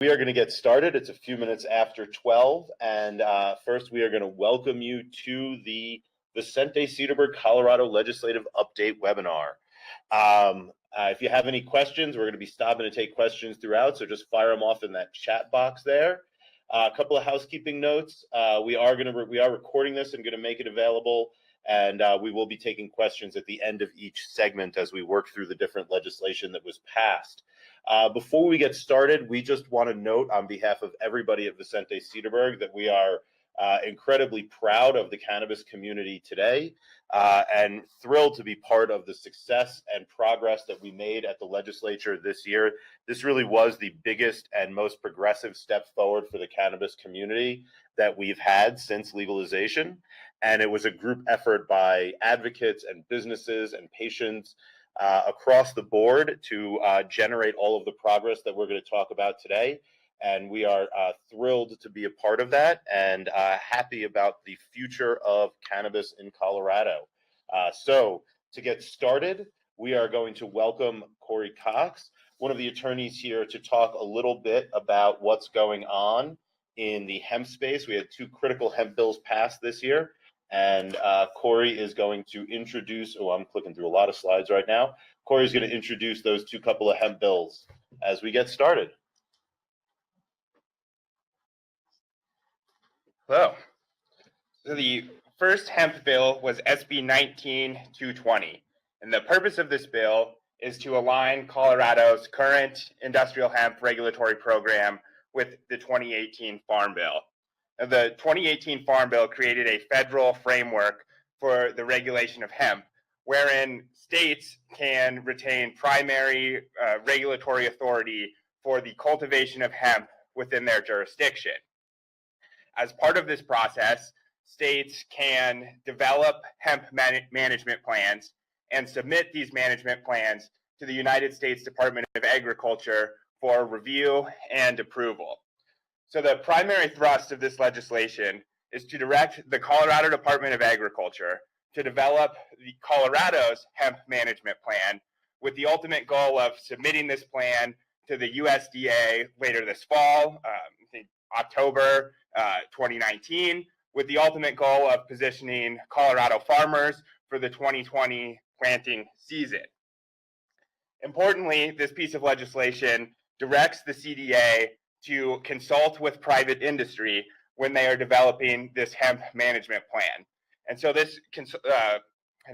We are going to get started. It's a few minutes after 12, and first we are going to welcome you to the Vicente Cedarburg, Colorado Legislative Update webinar. If you have any questions, we're going to be stopping to take questions throughout, so just fire them off in that chat box there. A couple of housekeeping notes. We are recording this and going to make it available, and we will be taking questions at the end of each segment as we work through the different legislation that was passed. Before we get started, we just want to note on behalf of everybody at Vicente Cedarburg that we are incredibly proud of the cannabis community today and thrilled to be part of the success and progress that we made at the legislature this year. This really was the biggest and most progressive step forward for the cannabis community that we've had since legalization. And it was a group effort by advocates and businesses and patients across the board to generate all of the progress that we're going to talk about today. And we are thrilled to be a part of that and happy about the future of cannabis in Colorado. So to get started, we are going to welcome Corey Cox, one of the attorneys here, to talk a little bit about what's going on in the hemp space. We had two critical hemp bills passed this year. And Corey is going to introduce, I'm clicking through a lot of slides right now. Corey is going to introduce those couple of hemp bills as we get started. Hello. So the first hemp bill was SB 19-220. And the purpose of this bill is to align Colorado's current industrial hemp regulatory program with the 2018 Farm Bill. The 2018 Farm Bill created a federal framework for the regulation of hemp, wherein states can retain primary regulatory authority for the cultivation of hemp within their jurisdiction. As part of this process, states can develop hemp management plans and submit these management plans to the United States Department of Agriculture for review and approval. So the primary thrust of this legislation is to direct the Colorado Department of Agriculture to develop the Colorado's hemp management plan with the ultimate goal of submitting this plan to the USDA later this fall, I think October 2019, with the ultimate goal of positioning Colorado farmers for the 2020 planting season. Importantly, this piece of legislation directs the CDA to consult with private industry when they are developing this hemp management plan. And so this kind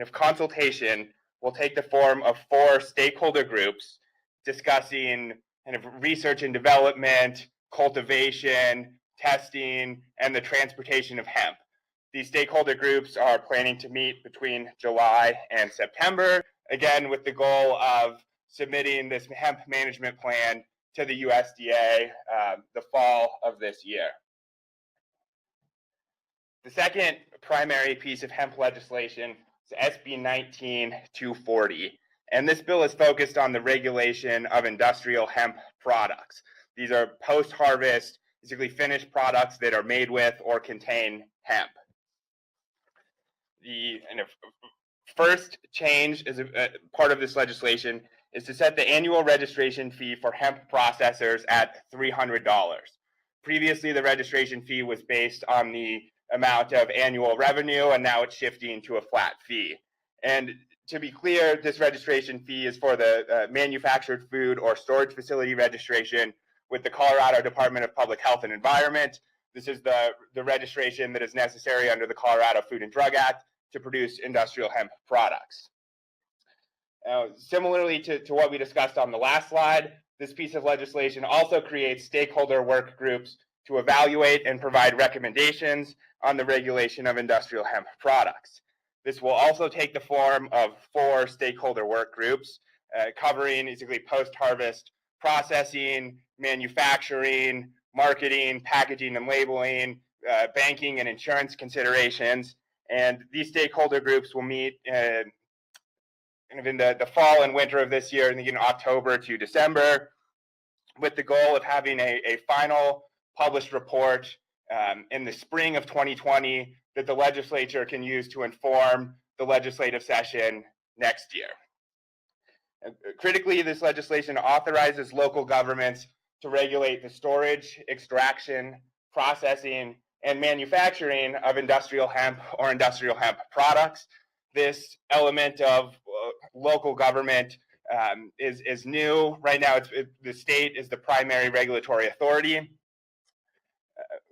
of consultation will take the form of 4 stakeholder groups discussing kind of research and development, cultivation, testing, and the transportation of hemp. These stakeholder groups are planning to meet between July and September, again with the goal of submitting this hemp management plan to the USDA the fall of this year. The second primary piece of hemp legislation is SB 19-240, and this bill is focused on the regulation of industrial hemp products. These are post-harvest, basically finished products that are made with or contain hemp. The first change as a part of this legislation is to set the annual registration fee for hemp processors at $300. Previously, the registration fee was based on the amount of annual revenue, and now it's shifting to a flat fee. And to be clear, this registration fee is for the manufactured food or storage facility registration with the Colorado Department of Public Health and Environment. This is the registration that is necessary under the Colorado Food and Drug Act to produce industrial hemp products. Similarly to what we discussed on the last slide, this piece of legislation also creates stakeholder work groups to evaluate and provide recommendations on the regulation of industrial hemp products. This will also take the form of 4 stakeholder work groups covering basically post-harvest processing, manufacturing, marketing, packaging and labeling, banking and insurance considerations. And these stakeholder groups will meet kind of in the fall and winter of this year, I think in October to December, with the goal of having a final published report in the spring of 2020 that the legislature can use to inform the legislative session next year. Critically, this legislation authorizes local governments to regulate the storage, extraction, processing, and manufacturing of industrial hemp or industrial hemp products. This element of local government is new. Right now, the state is the primary regulatory authority.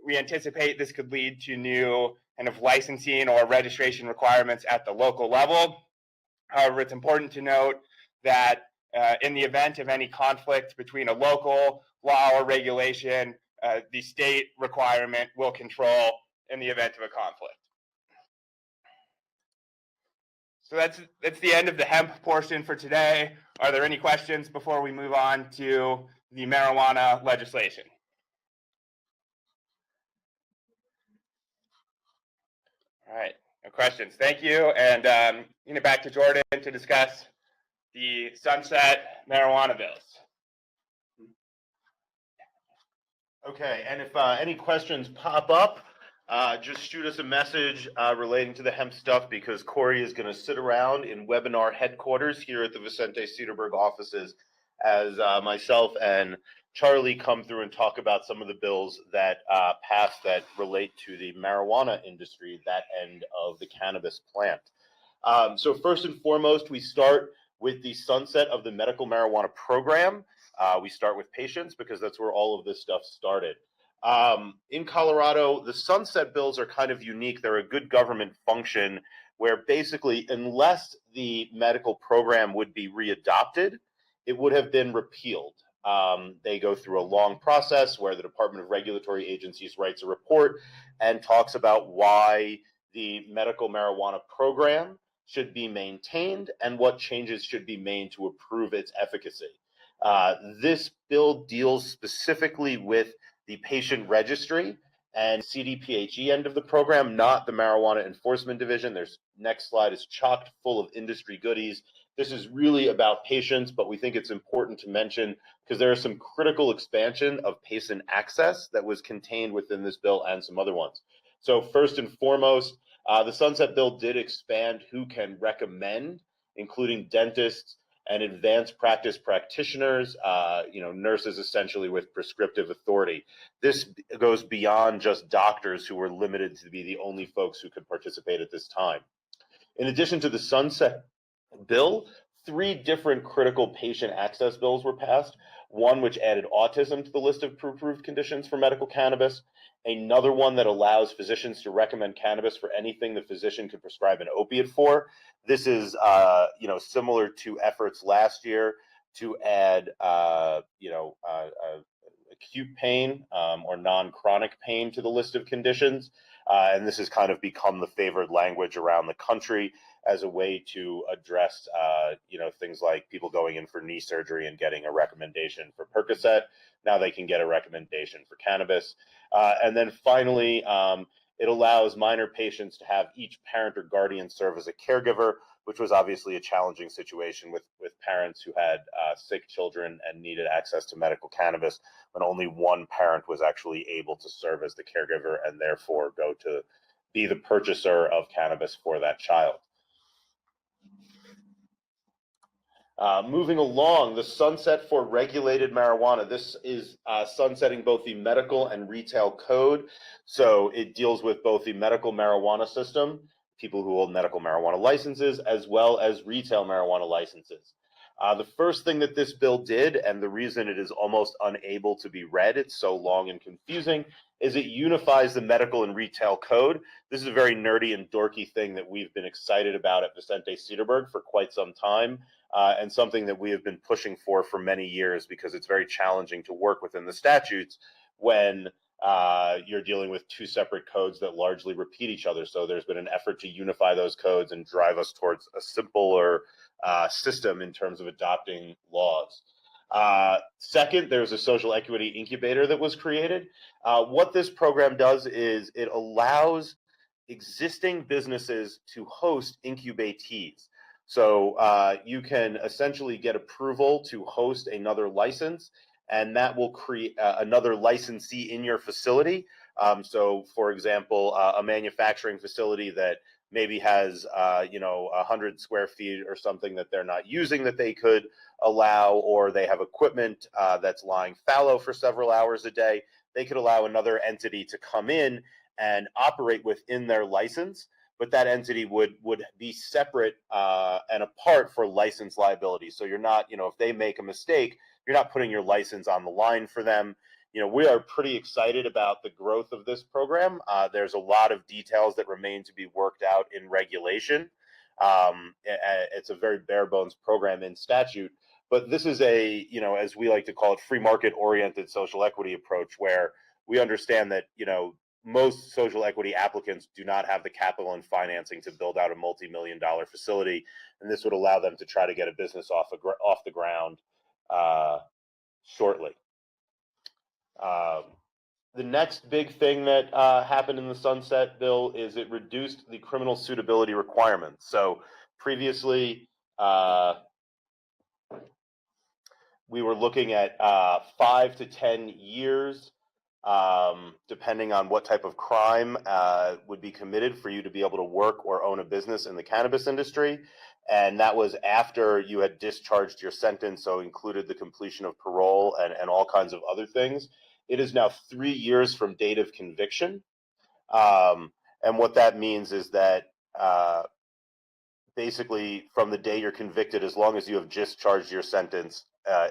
We anticipate this could lead to new kind of licensing or registration requirements at the local level. However, it's important to note that in the event of any conflict between a local law or regulation, the state requirement will control in the event of a conflict. So that's the end of the hemp portion for today. Are there any questions before we move on to the marijuana legislation? All right, no questions. Thank you. And back to Jordan to discuss the sunset marijuana bills. Okay, and if any questions pop up, just shoot us a message relating to the hemp stuff, because Corey is going to sit around in webinar headquarters here at the Vicente Cedarburg offices as myself and Charlie come through and talk about some of the bills that passed that relate to the marijuana industry, that end of the cannabis plant. So first and foremost, we start with the sunset of the medical marijuana program. We start with patients because that's where all of this stuff started. In Colorado, the sunset bills are kind of unique. They're a good government function where basically, unless the medical program would be readopted, it would have been repealed. They go through a long process where the Department of Regulatory Agencies writes a report and talks about why the medical marijuana program should be maintained and what changes should be made to improve its efficacy. This bill deals specifically with the patient registry and CDPHE end of the program, not the marijuana enforcement division. Next slide is chocked full of industry goodies. This is really about patients, but we think it's important to mention because there is some critical expansion of patient access that was contained within this bill and some other ones. So first and foremost, the sunset bill did expand who can recommend, including dentists and advanced practice practitioners, nurses essentially with prescriptive authority. This goes beyond just doctors who were limited to be the only folks who could participate at this time. In addition to the sunset bill, 3 different critical patient access bills were passed. One which added autism to the list of approved conditions for medical cannabis. Another one that allows physicians to recommend cannabis for anything the physician could prescribe an opiate for. This is, similar to efforts last year to add, acute pain or non-chronic pain to the list of conditions. And this has kind of become the favored language around the country as a way to address, things like people going in for knee surgery and getting a recommendation for Percocet. Now they can get a recommendation for cannabis. And then finally, it allows minor patients to have each parent or guardian serve as a caregiver, which was obviously a challenging situation with parents who had sick children and needed access to medical cannabis, when only one parent was actually able to serve as the caregiver and therefore go to be the purchaser of cannabis for that child. Moving along, the sunset for regulated marijuana. This is sunsetting both the medical and retail code. So it deals with both the medical marijuana system, people who hold medical marijuana licenses, as well as retail marijuana licenses. The first thing that this bill did, and the reason it is almost unable to be read, it's so long and confusing, is it unifies the medical and retail code. This is a very nerdy and dorky thing that we've been excited about at Vicente Cedarburg for quite some time. And something that we have been pushing for many years, because it's very challenging to work within the statutes when you're dealing with 2 separate codes that largely repeat each other. So there's been an effort to unify those codes and drive us towards a simpler system in terms of adopting laws. Second, there's a social equity incubator that was created. What this program does is it allows existing businesses to host incubatees. So you can essentially get approval to host another license, and that will create another licensee in your facility. So for example, a manufacturing facility that maybe has 100 square feet or something that they're not using that they could allow, or they have equipment that's lying fallow for several hours a day, they could allow another entity to come in and operate within their license, but that entity would be separate and apart for license liability. So you're not, if they make a mistake, you're not putting your license on the line for them. We are pretty excited about the growth of this program. There's a lot of details that remain to be worked out in regulation. It's a very bare bones program in statute, but this is a, as we like to call it, free market oriented social equity approach, where we understand that, most social equity applicants do not have the capital and financing to build out a multi-million-dollar facility, and this would allow them to try to get a business off the ground shortly. The next big thing that happened in the Sunset Bill is it reduced the criminal suitability requirements. So previously, we were looking at 5 to 10 years, depending on what type of crime would be committed for you to be able to work or own a business in the cannabis industry. And that was after you had discharged your sentence, so included the completion of parole and all kinds of other things. It is now 3 years from date of conviction. And what that means is that basically from the day you're convicted, as long as you have discharged your sentence,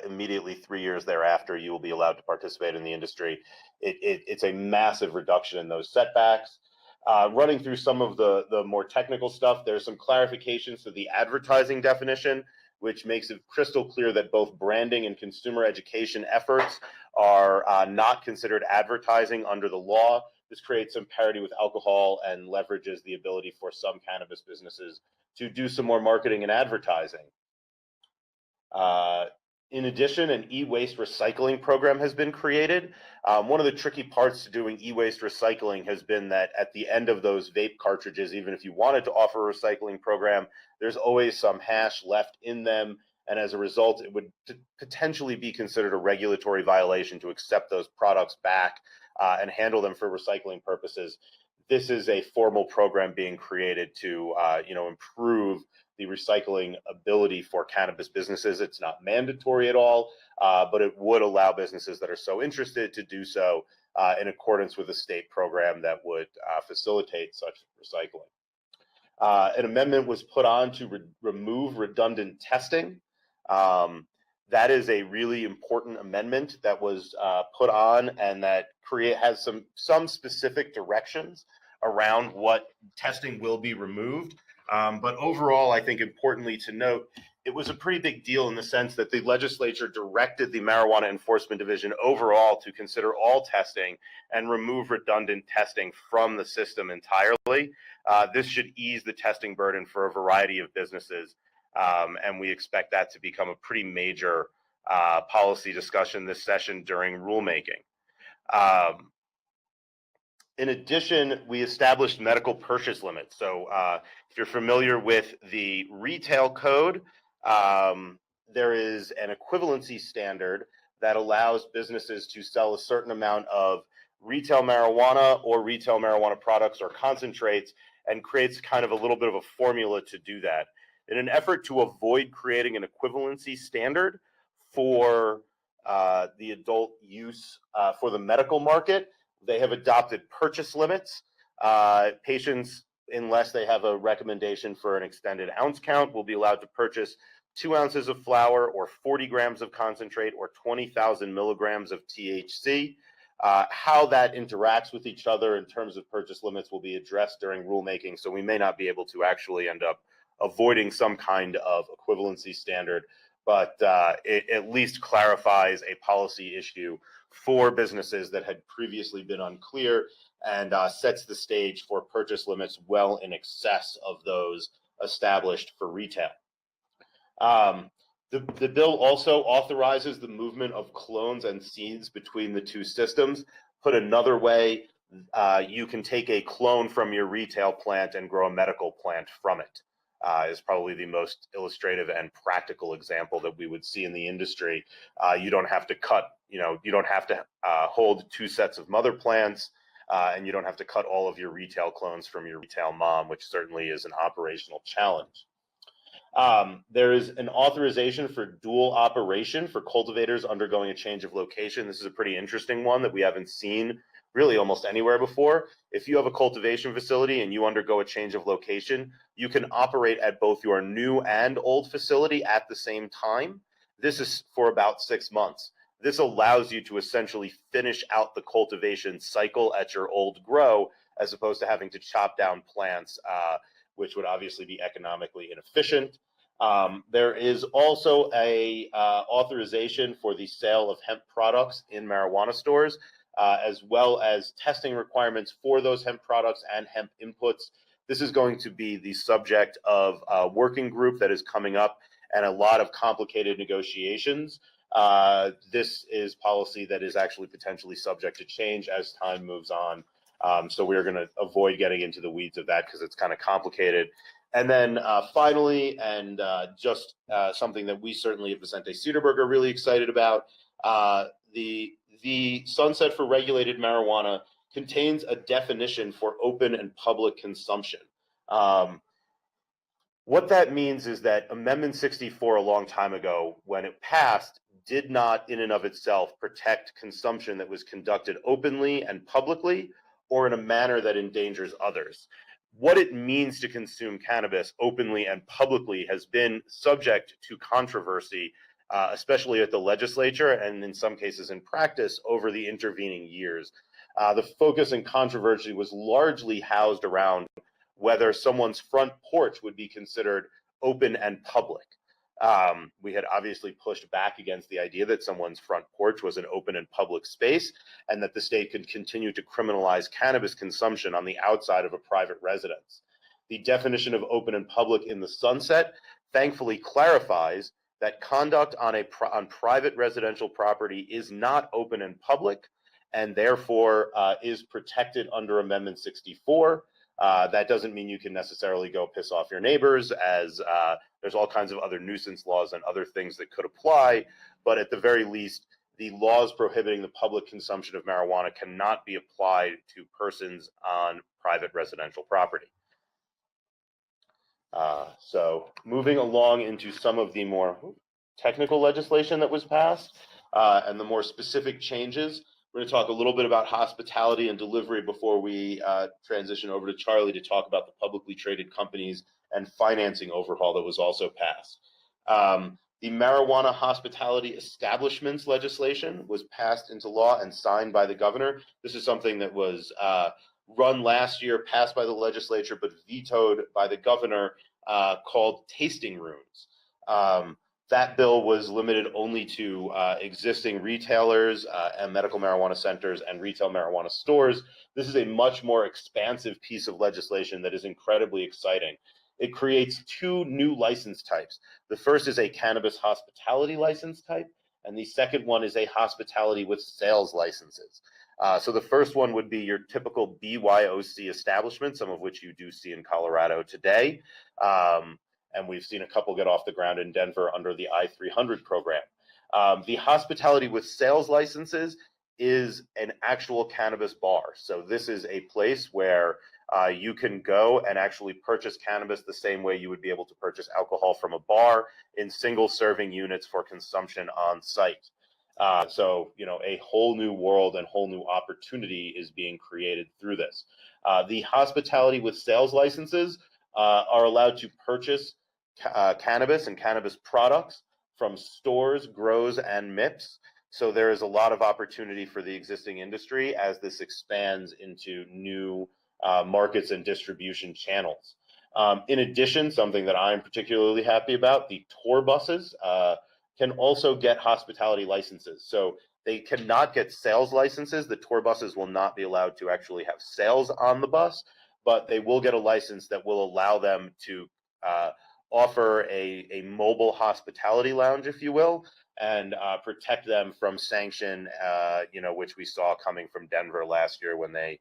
immediately 3 years thereafter, you will be allowed to participate in the industry. It's a massive reduction in those setbacks. Running through some of the more technical stuff, there's some clarifications to the advertising definition, which makes it crystal clear that both branding and consumer education efforts are not considered advertising under the law. This creates some parity with alcohol and leverages the ability for some cannabis businesses to do some more marketing and advertising. In addition, an e-waste recycling program has been created. One of the tricky parts to doing e-waste recycling has been that at the end of those vape cartridges, even if you wanted to offer a recycling program, there's always some hash left in them. And as a result, it would potentially be considered a regulatory violation to accept those products back and handle them for recycling purposes. This is a formal program being created to improve the recycling ability for cannabis businesses. It's not mandatory at all, but it would allow businesses that are so interested to do so in accordance with a state program that would facilitate such recycling. An amendment was put on to remove redundant testing. That is a really important amendment that was put on, and that has some specific directions around what testing will be removed. But overall, I think importantly to note, it was a pretty big deal in the sense that the legislature directed the Marijuana Enforcement Division overall to consider all testing and remove redundant testing from the system entirely. This should ease the testing burden for a variety of businesses, and we expect that to become a pretty major policy discussion this session during rulemaking. In addition, we established medical purchase limits. So if you're familiar with the retail code, there is an equivalency standard that allows businesses to sell a certain amount of retail marijuana or retail marijuana products or concentrates, and creates kind of a little bit of a formula to do that. In an effort to avoid creating an equivalency standard for the adult use for the medical market, they have adopted purchase limits. Patients, unless they have a recommendation for an extended ounce count, will be allowed to purchase 2 ounces of flower or 40 grams of concentrate or 20,000 milligrams of THC. How that interacts with each other in terms of purchase limits will be addressed during rulemaking, so we may not be able to actually end up avoiding some kind of equivalency standard, but it at least clarifies a policy issue for businesses that had previously been unclear, and sets the stage for purchase limits well in excess of those established for retail. The bill also authorizes the movement of clones and seeds between the two systems. Put another way, you can take a clone from your retail plant and grow a medical plant from it. Is probably the most illustrative and practical example that we would see in the industry. You don't have to cut, you don't have to hold 2 sets of mother plants. and you don't have to cut all of your retail clones from your retail mom, which certainly is an operational challenge. There is an authorization for dual operation for cultivators undergoing a change of location. This is a pretty interesting one that we haven't seen really almost anywhere before. If you have a cultivation facility and you undergo a change of location, you can operate at both your new and old facility at the same time. This is for about 6 months. This allows you to essentially finish out the cultivation cycle at your old grow, as opposed to having to chop down plants, which would obviously be economically inefficient. There is also a authorization for the sale of hemp products in marijuana stores, as well as testing requirements for those hemp products and hemp inputs. This is going to be the subject of a working group that is coming up and a lot of complicated negotiations. This is policy that is actually potentially subject to change as time moves on. So we're going to avoid getting into the weeds of that because it's kind of complicated. And then finally, and just something that we certainly at Vicente Cedarburg are really excited about, the sunset for regulated marijuana contains a definition for open and public consumption. What that means is that Amendment 64 a long time ago, when it passed, did not in and of itself protect consumption that was conducted openly and publicly or in a manner that endangers others. What it means to consume cannabis openly and publicly has been subject to controversy, especially at the legislature and in some cases in practice over the intervening years. The focus and controversy was largely housed around whether someone's front porch would be considered open and public. We had obviously pushed back against the idea that someone's front porch was an open and public space, and that the state could continue to criminalize cannabis consumption on the outside of a private residence. The definition of open and public in the sunset thankfully clarifies that conduct on private residential property is not open and public, and therefore is protected under Amendment 64. That doesn't mean you can necessarily go piss off your neighbors, as there's all kinds of other nuisance laws and other things that could apply. But at the very least, the laws prohibiting the public consumption of marijuana cannot be applied to persons on private residential property. So moving along into some of the more technical legislation that was passed and the more specific changes. We're going to talk a little bit about hospitality and delivery before we transition over to Charlie to talk about the publicly traded companies and financing overhaul that was also passed. The marijuana hospitality establishments legislation was passed into law and signed by the governor. This is something that was run last year, passed by the legislature, but vetoed by the governor, called tasting rooms. That bill was limited only to existing retailers and medical marijuana centers and retail marijuana stores. This is a much more expansive piece of legislation that is incredibly exciting. It creates two new license types. The first is a cannabis hospitality license type, and the second one is a hospitality with sales licenses. So the first one would be your typical BYOC establishment, some of which you do see in Colorado today. And we've seen a couple get off the ground in Denver under the I-300 program. The hospitality with sales licenses is an actual cannabis bar. So this is a place where you can go and actually purchase cannabis the same way you would be able to purchase alcohol from a bar in single serving units for consumption on site. So, you know, a whole new world and whole new opportunity is being created through this. The hospitality with sales licenses are allowed to purchase cannabis and cannabis products from stores, grows, and MIPS. So there is a lot of opportunity for the existing industry as this expands into new markets and distribution channels. In addition, something that I'm particularly happy about, the tour buses can also get hospitality licenses. So they cannot get sales licenses. The tour buses will not be allowed to actually have sales on the bus, but they will get a license that will allow them to offer a mobile hospitality lounge, if you will, and protect them from sanction, you know, which we saw coming from Denver last year when they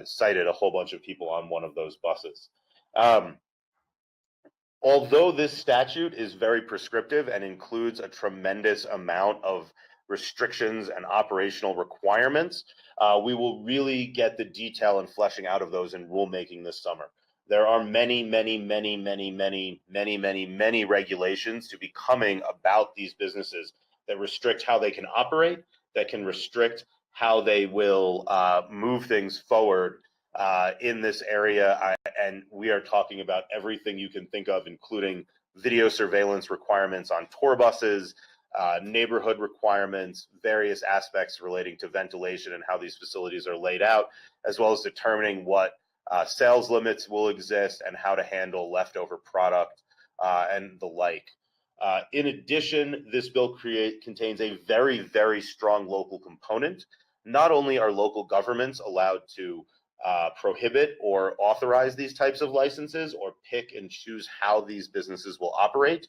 cited a whole bunch of people on one of those buses. Although this statute is very prescriptive and includes a tremendous amount of restrictions and operational requirements. We will really get the detail and fleshing out of those in rulemaking this summer. There are many regulations to be coming about these businesses that restrict how they can operate, that can restrict how they will move things forward in this area. And we are talking about everything you can think of, including video surveillance requirements on tour buses, neighborhood requirements, various aspects relating to ventilation and how these facilities are laid out, as well as determining what sales limits will exist and how to handle leftover product and the like. In addition, this bill contains a very strong local component. Not only are local governments allowed to prohibit or authorize these types of licenses or pick and choose how these businesses will operate.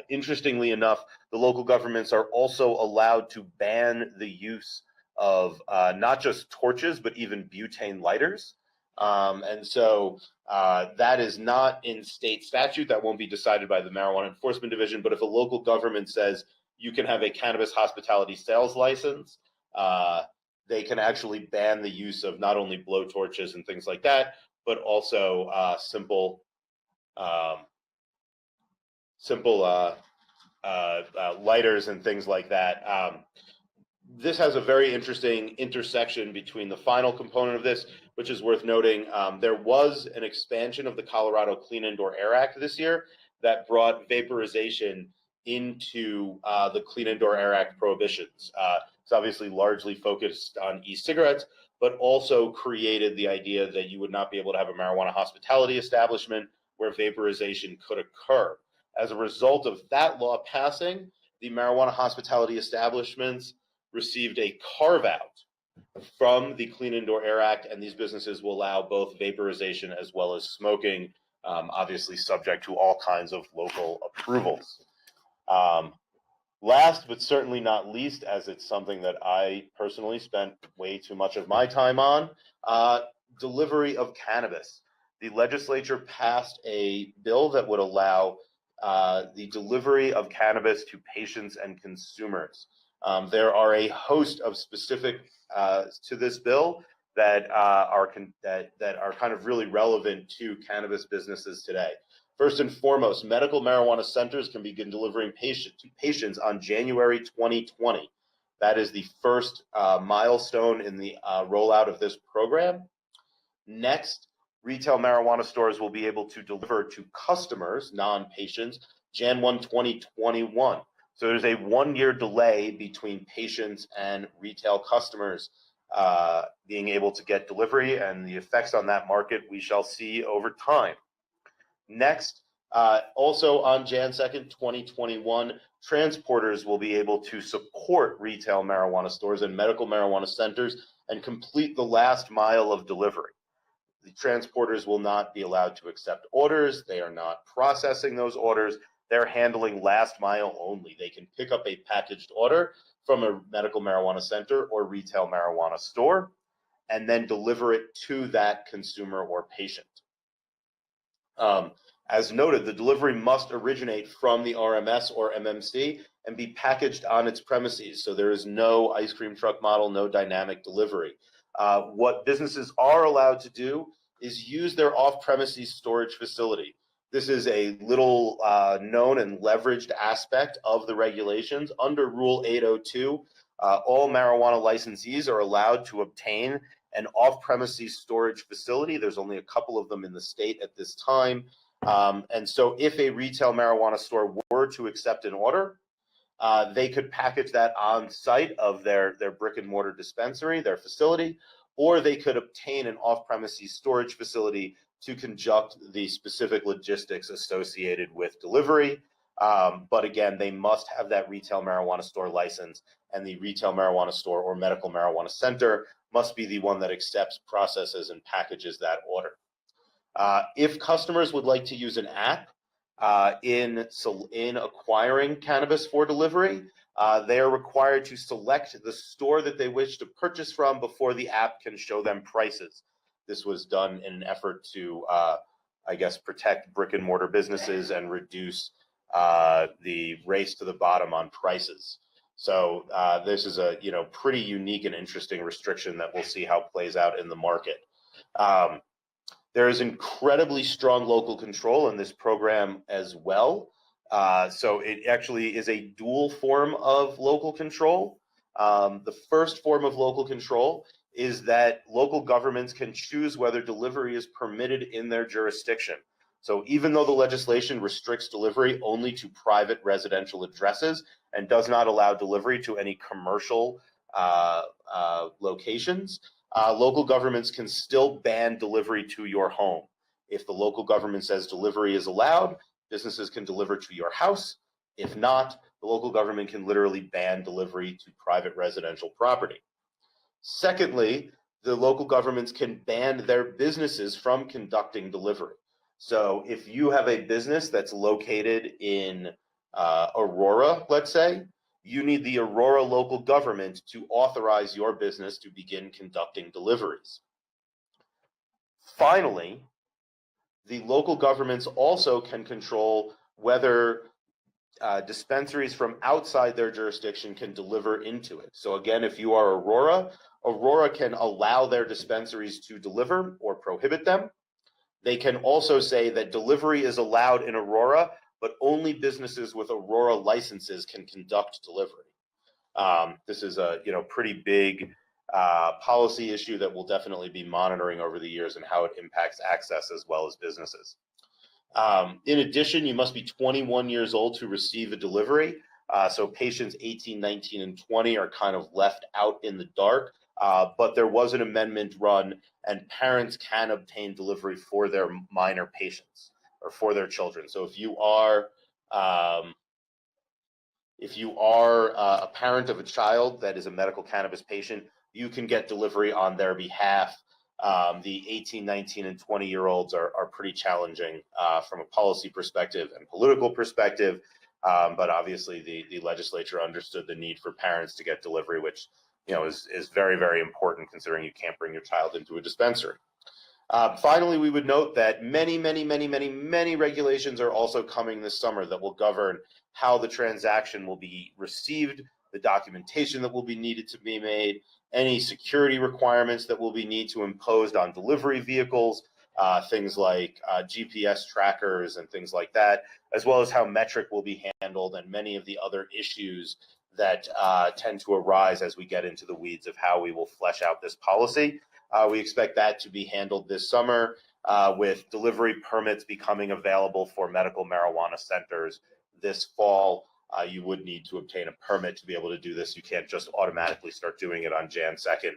Interestingly enough, the local governments are also allowed to ban the use of not just torches, but even butane lighters. And so that is not in state statute. That won't be decided by the Marijuana Enforcement Division. But if a local government says you can have a cannabis hospitality sales license, they can actually ban the use of not only blow torches and things like that, but also simple lighters and things like that. This has a very interesting intersection between the final component of this, which is worth noting. There was an expansion of the Colorado Clean Indoor Air Act this year that brought vaporization into the Clean Indoor Air Act prohibitions. It's obviously largely focused on e-cigarettes, but also created the idea that you would not be able to have a marijuana hospitality establishment where vaporization could occur. As a result of that law passing, the marijuana hospitality establishments received a carve-out from the Clean Indoor Air Act, and these businesses will allow both vaporization as well as smoking, obviously subject to all kinds of local approvals. Last but certainly not least, as it's something that I personally spent way too much of my time on, delivery of cannabis. The legislature passed a bill that would allow the delivery of cannabis to patients and consumers. There are a host of specific to this bill that are kind of really relevant to cannabis businesses today. First and foremost, medical marijuana centers can begin delivering to patients on January 2020. That is the first milestone in the rollout of this program. Next, retail marijuana stores will be able to deliver to customers, non-patients, Jan 1, 2021. So there's a 1-year delay between patients and retail customers being able to get delivery, and the effects on that market we shall see over time. Next, also on Jan 2nd, 2021, transporters will be able to support retail marijuana stores and medical marijuana centers and complete the last mile of delivery. The transporters will not be allowed to accept orders. They are not processing those orders. They're handling last mile only. They can pick up a packaged order from a medical marijuana center or retail marijuana store and then deliver it to that consumer or patient. As noted, the delivery must originate from the RMS or MMC and be packaged on its premises. So there is no ice cream truck model, no dynamic delivery. What businesses are allowed to do is use their off-premises storage facility. This is a little known and leveraged aspect of the regulations. Under Rule 802, all marijuana licensees are allowed to obtain an off-premises storage facility. There's only a couple of them in the state at this time. And so if a retail marijuana store were to accept an order, they could package that on site of their brick and mortar dispensary, their facility, or they could obtain an off-premises storage facility to conduct the specific logistics associated with delivery. But again, they must have that retail marijuana store license, and the retail marijuana store or medical marijuana center must be the one that accepts, processes, and packages that order. If customers would like to use an app in acquiring cannabis for delivery, they are required to select the store that they wish to purchase from before the app can show them prices. This was done in an effort to, I guess, protect brick and mortar businesses and reduce the race to the bottom on prices. So this is a pretty unique and interesting restriction that we'll see how it plays out in the market. There is incredibly strong local control in this program as well. So it actually is a dual form of local control. The first form of local control is that local governments can choose whether delivery is permitted in their jurisdiction. So even though the legislation restricts delivery only to private residential addresses and does not allow delivery to any commercial locations, local governments can still ban delivery to your home. If the local government says delivery is allowed, businesses can deliver to your house. If not, the local government can literally ban delivery to private residential property. Secondly, the local governments can ban their businesses from conducting delivery. So if you have a business that's located in Aurora, let's say, you need the Aurora local government to authorize your business to begin conducting deliveries. Finally, the local governments also can control whether dispensaries from outside their jurisdiction can deliver into it. So again, if you are Aurora, Aurora can allow their dispensaries to deliver or prohibit them. They can also say that delivery is allowed in Aurora, but only businesses with Aurora licenses can conduct delivery. This is a pretty big policy issue that we'll definitely be monitoring over the years and how it impacts access as well as businesses. In addition, you must be 21 years old to receive a delivery. So patients 18, 19, and 20 are kind of left out in the dark. But there was an amendment run, and parents can obtain delivery for their minor patients or for their children. So if you are a parent of a child that is a medical cannabis patient, you can get delivery on their behalf. The 18, 19, and 20-year-olds are pretty challenging from a policy perspective and political perspective. But obviously, the legislature understood the need for parents to get delivery, which is very, very important considering you can't bring your child into a dispensary. Finally, we would note that many regulations are also coming this summer that will govern how the transaction will be received, the documentation that will be needed to be made, any security requirements that will be need to imposed on delivery vehicles, things like GPS trackers and things like that, as well as how metric will be handled and many of the other issues that tend to arise as we get into the weeds of how we will flesh out this policy. We expect that to be handled this summer with delivery permits becoming available for medical marijuana centers this fall. You would need to obtain a permit to be able to do this. You can't just automatically start doing it on Jan 2nd.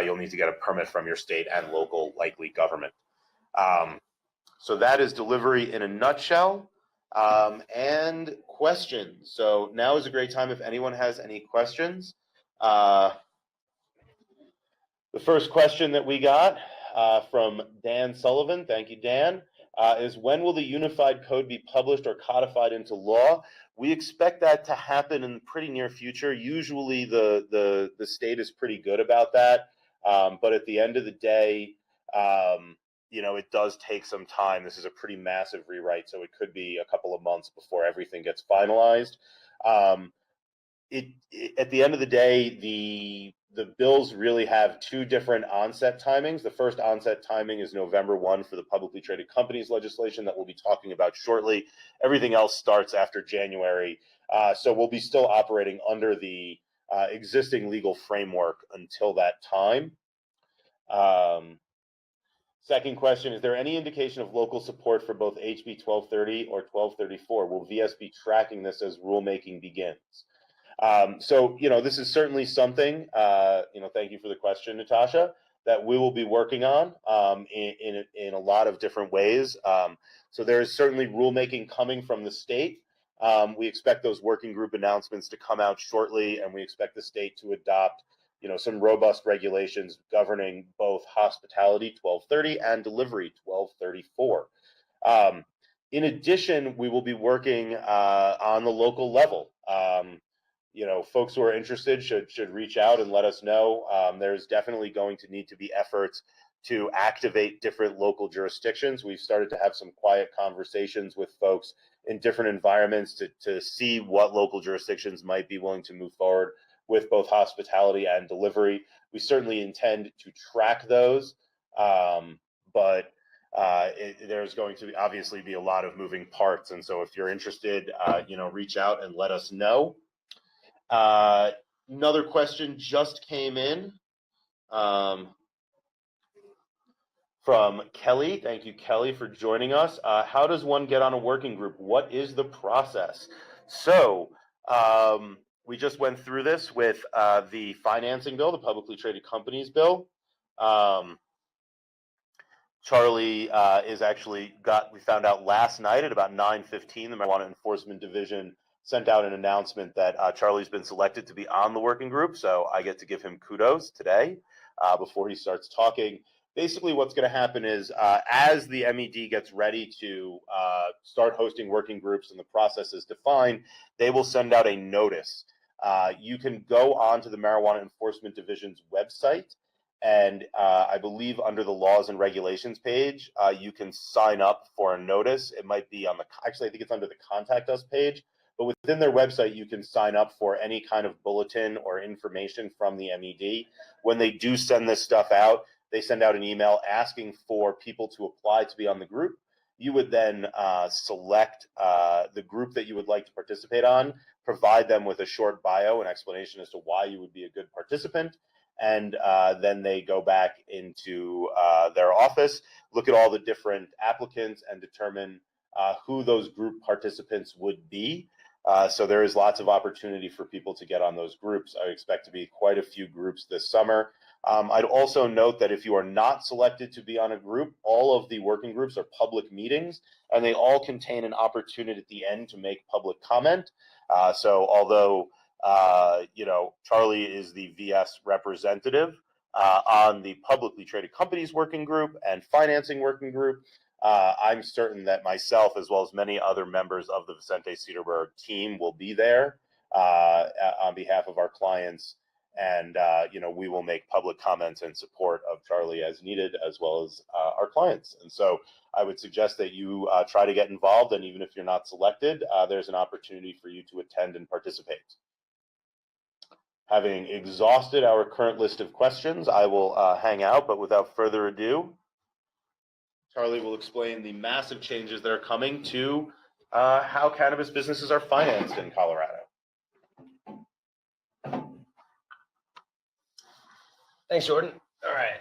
You'll need to get a permit from your state and local, likely government. So that is delivery in a nutshell. And questions. So now is a great time if anyone has any questions. The first question that we got from Dan Sullivan, thank you, Dan, is when will the unified code be published or codified into law? We expect that to happen in the pretty near future. Usually the state is pretty good about that, but at the end of the day, it does take some time. This is a pretty massive rewrite, so it could be a couple of months before everything gets finalized. At the end of the day, the bills really have two different onset timings. The first onset timing is November 1 for the publicly traded companies legislation that we'll be talking about shortly. Everything else starts after January. So we'll be still operating under the existing legal framework until that time. Second question, is there any indication of local support for both HB 1230 or 1234? Will VS be tracking this as rulemaking begins? So, this is certainly something, thank you for the question, Natasha, that we will be working on in a lot of different ways. So there is certainly rulemaking coming from the state. We expect those working group announcements to come out shortly, and we expect the state to adopt, some robust regulations governing both hospitality 1230 and delivery 1234. In addition, we will be working on the local level. folks who are interested should reach out and let us know. There's definitely going to need to be efforts to activate different local jurisdictions. We've started to have some quiet conversations with folks in different environments to see what local jurisdictions might be willing to move forward with both hospitality and delivery. We certainly intend to track those, but there's going to obviously be a lot of moving parts. And so if you're interested, reach out and let us know. Another question just came in from Kelly. Thank you, Kelly, for joining us. How does one get on a working group? What is the process? So we just went through this with the financing bill, the publicly traded companies bill. Charlie we found out last night at about 9:15, the Marijuana Enforcement Division sent out an announcement that Charlie's been selected to be on the working group. So I get to give him kudos today before he starts talking. Basically, what's going to happen is as the MED gets ready to start hosting working groups and the process is defined, they will send out a notice. You can go on to the Marijuana Enforcement Division's website, and I believe under the laws and regulations page, you can sign up for a notice. It might be actually, I think it's under the contact us page, but within their website, you can sign up for any kind of bulletin or information from the MED. When they do send this stuff out, they send out an email asking for people to apply to be on the group. You would then select the group that you would like to participate on, provide them with a short bio and explanation as to why you would be a good participant, and then they go back into their office, look at all the different applicants, and determine who those group participants would be. So there is lots of opportunity for people to get on those groups. I expect to be quite a few groups this summer. I'd also note that if you are not selected to be on a group, all of the working groups are public meetings, and they all contain an opportunity at the end to make public comment. So although Charlie is the VS representative on the publicly traded companies working group and financing working group, I'm certain that myself, as well as many other members of the Vicente Cedarburg team, will be there on behalf of our clients. And, we will make public comments in support of Charlie as needed, as well as our clients. And so I would suggest that you try to get involved. And even if you're not selected, there's an opportunity for you to attend and participate. Having exhausted our current list of questions, I will hang out. But without further ado, Charlie will explain the massive changes that are coming to how cannabis businesses are financed in Colorado. Thanks, Jordan. All right.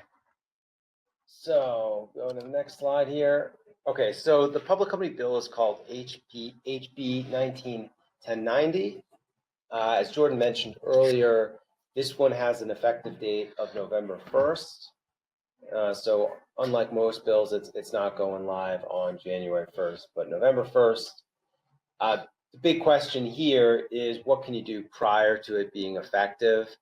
So go to the next slide here. Okay, so the public company bill is called HB 191090. As Jordan mentioned earlier, this one has an effective date of November 1st. So unlike most bills, it's not going live on January 1st, but November 1st. The big question here is, what can you do prior to it being effective?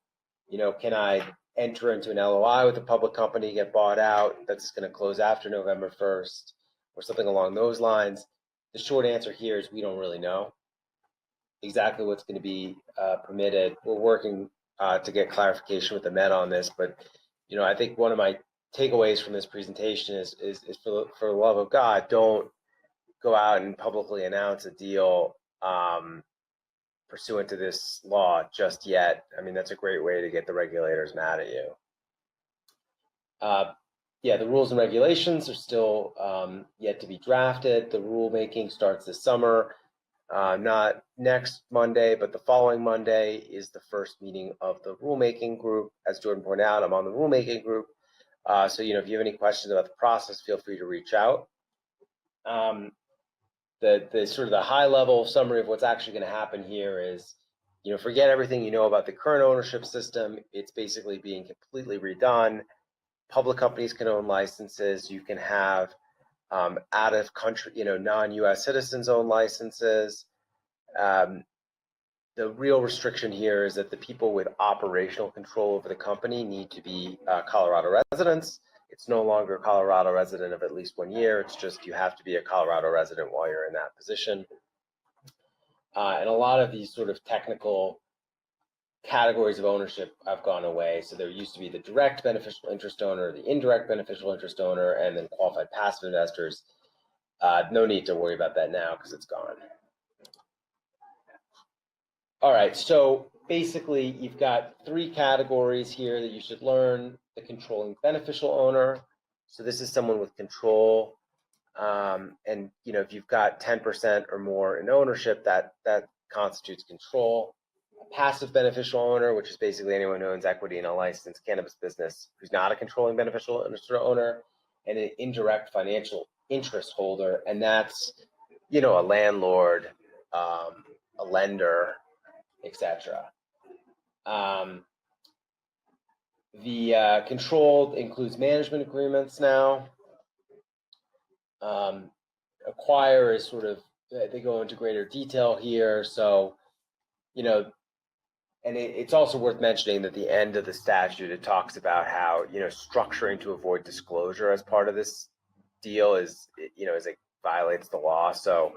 Can I enter into an LOI with a public company, get bought out, that's going to close after November 1st, or something along those lines? The short answer here is we don't really know exactly what's going to be permitted. We're working to get clarification with the Met on this, but I think one of my takeaways from this presentation is for the love of God, don't go out and publicly announce a deal pursuant to this law just yet. I mean, that's a great way to get the regulators mad at you. The rules and regulations are still yet to be drafted. The rulemaking starts this summer, not next Monday, but the following Monday is the first meeting of the rulemaking group. As Jordan pointed out, I'm on the rulemaking group. So, if you have any questions about the process, feel free to reach out. The sort of the high level summary of what's actually going to happen here is, forget everything you know about the current ownership system. It's basically being completely redone. Public companies can own licenses. You can have out of country, non-US citizens own licenses. The real restriction here is that the people with operational control over the company need to be Colorado residents. It's no longer a Colorado resident of at least 1 year. It's just you have to be a Colorado resident while you're in that position. And a lot of these sort of technical categories of ownership have gone away. So there used to be the direct beneficial interest owner, the indirect beneficial interest owner, and then qualified passive investors. No need to worry about that now because it's gone. All right, so basically you've got three categories here that you should learn. The controlling beneficial owner. So this is someone with control. And if you've got 10% or more in ownership, that constitutes control. A passive beneficial owner, which is basically anyone who owns equity in a licensed cannabis business who's not a controlling beneficial owner, and an indirect financial interest holder, and that's a landlord, a lender, etc. The controlled includes management agreements now. Acquire is sort of, they go into greater detail here. So, and it's also worth mentioning that the end of the statute, it talks about how, structuring to avoid disclosure as part of this deal is it violates the law. So,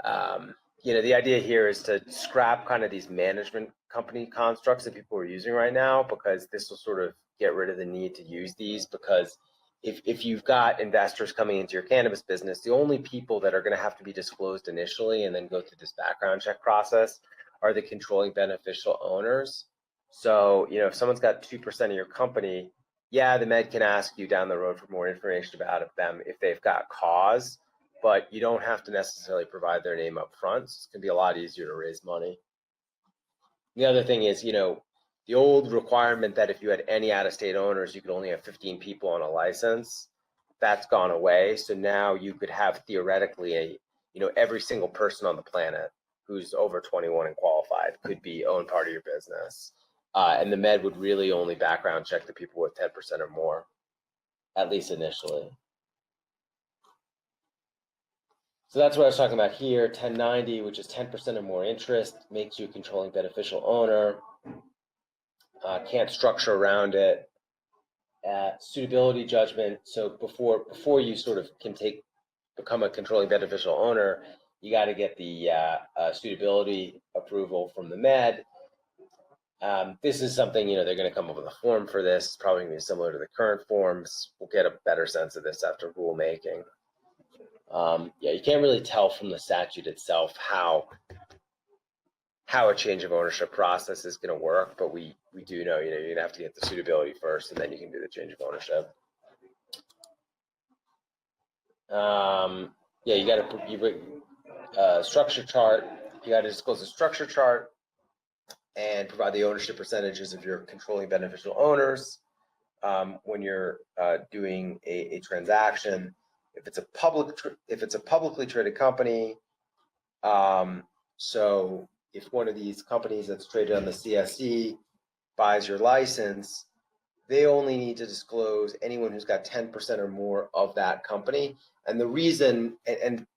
the idea here is to scrap kind of these management company constructs that people are using right now, because this will sort of get rid of the need to use these, because if you've got investors coming into your cannabis business, the only people that are going to have to be disclosed initially and then go through this background check process are the controlling beneficial owners. So, if someone's got 2% of your company, yeah, the Med can ask you down the road for more information about them if they've got cause, but you don't have to necessarily provide their name up front. So it's going to be a lot easier to raise money. The other thing is, the old requirement that if you had any out-of-state owners, you could only have 15 people on a license, that's gone away. So now you could have theoretically every single person on the planet who's over 21 and qualified could be own part of your business. And the Med would really only background check the people with 10% or more, at least initially. So that's what I was talking about here. 1090, which is 10% or more interest, makes you a controlling beneficial owner. Can't structure around it. Suitability judgment. So before you sort of can become a controlling beneficial owner, you got to get the suitability approval from the Med. This is something, they're going to come up with a form for this. It's probably going to be similar to the current forms. We'll get a better sense of this after rulemaking. You can't really tell from the statute itself how a change of ownership process is going to work, but we do know, you're going to have to get the suitability first, and then you can do the change of ownership. You got to structure chart. You got to disclose a structure chart and provide the ownership percentages of your controlling beneficial owners when you're doing a transaction. If it's a publicly traded company, so if one of these companies that's traded on the CSE buys your license, they only need to disclose anyone who's got 10% or more of that company. And the reason, and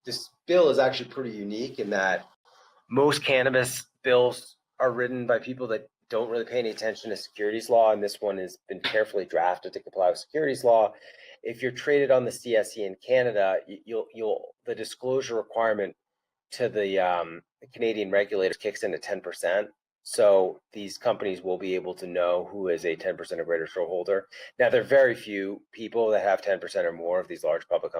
this bill is actually pretty unique in that most cannabis bills are written by people that don't really pay any attention to securities law, and this one has been carefully drafted to comply with securities law. If you're traded on the CSE in Canada, the disclosure requirement to the Canadian regulators kicks in at 10%. So these companies will be able to know who is a 10% or greater shareholder. Now, there are very few people that have 10% or more of these large public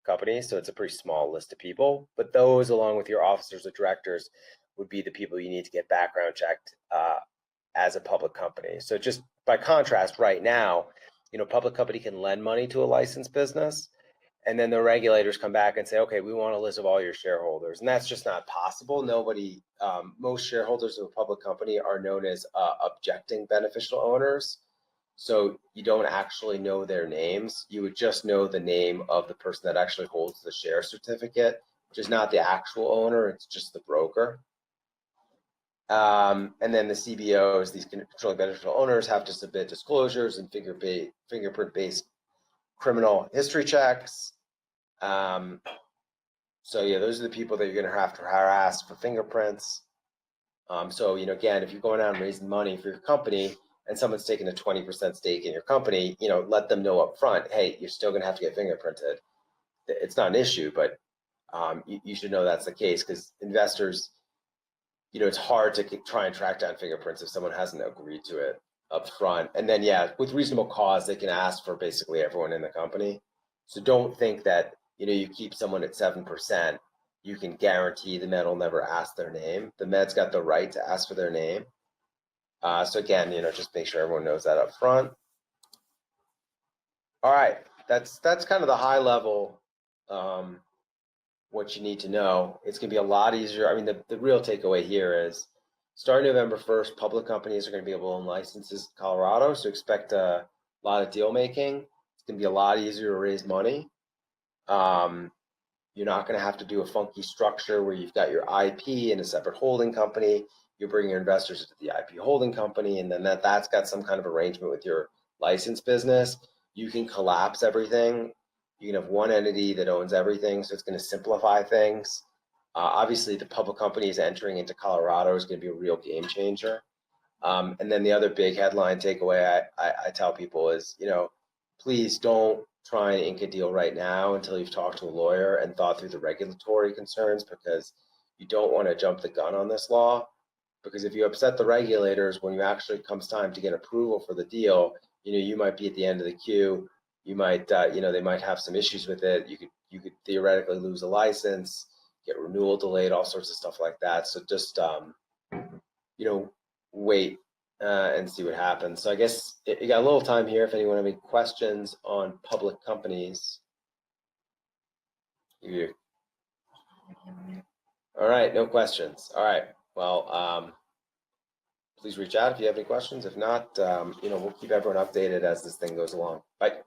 companies, so it's a pretty small list of people. But those, along with your officers or directors, would be the people you need to get background checked as a public company. So just by contrast, right now, public company can lend money to a licensed business, and then the regulators come back and say, okay, we want a list of all your shareholders. And that's just not possible. Most shareholders of a public company are known as objecting beneficial owners. So you don't actually know their names. You would just know the name of the person that actually holds the share certificate, which is not the actual owner, it's just the broker. And then the CBOs, these controlling beneficial owners, have to submit disclosures and fingerprint-based criminal history checks. Those are the people that you're going to have to harass for fingerprints. Again, if you're going out and raising money for your company and someone's taking a 20% stake in your company, let them know up front, hey, you're still going to have to get fingerprinted. It's not an issue, but you should know that's the case, because investors, it's hard to try and track down fingerprints if someone hasn't agreed to it up front. And then, yeah, with reasonable cause, they can ask for basically everyone in the company. So don't think that, you keep someone at 7%, you can guarantee the Med will never ask their name. The Med's got the right to ask for their name. So again, just make sure everyone knows that up front. All right, that's kind of the high level, what you need to know. It's gonna be a lot easier. I mean, the real takeaway here is starting November 1st, public companies are gonna be able to own licenses in Colorado, so expect a lot of deal making. It's gonna be a lot easier to raise money. You're not gonna have to do a funky structure where you've got your IP in a separate holding company. You're bringing your investors into the IP holding company, and then that's got some kind of arrangement with your license business. You can collapse everything. You can have one entity that owns everything, so it's going to simplify things. Obviously, the public companies entering into Colorado is going to be a real game changer. And then the other big headline takeaway I tell people is, please don't try and ink a deal right now until you've talked to a lawyer and thought through the regulatory concerns, because you don't want to jump the gun on this law. Because if you upset the regulators when you actually comes time to get approval for the deal, you might be at the end of the queue. You might, they might have some issues with it. You could theoretically lose a license, get renewal delayed, all sorts of stuff like that. So just, wait and see what happens. So I guess you got a little time here if anyone have any questions on public companies. All right, no questions. All right, well, please reach out if you have any questions. If not, we'll keep everyone updated as this thing goes along. Bye.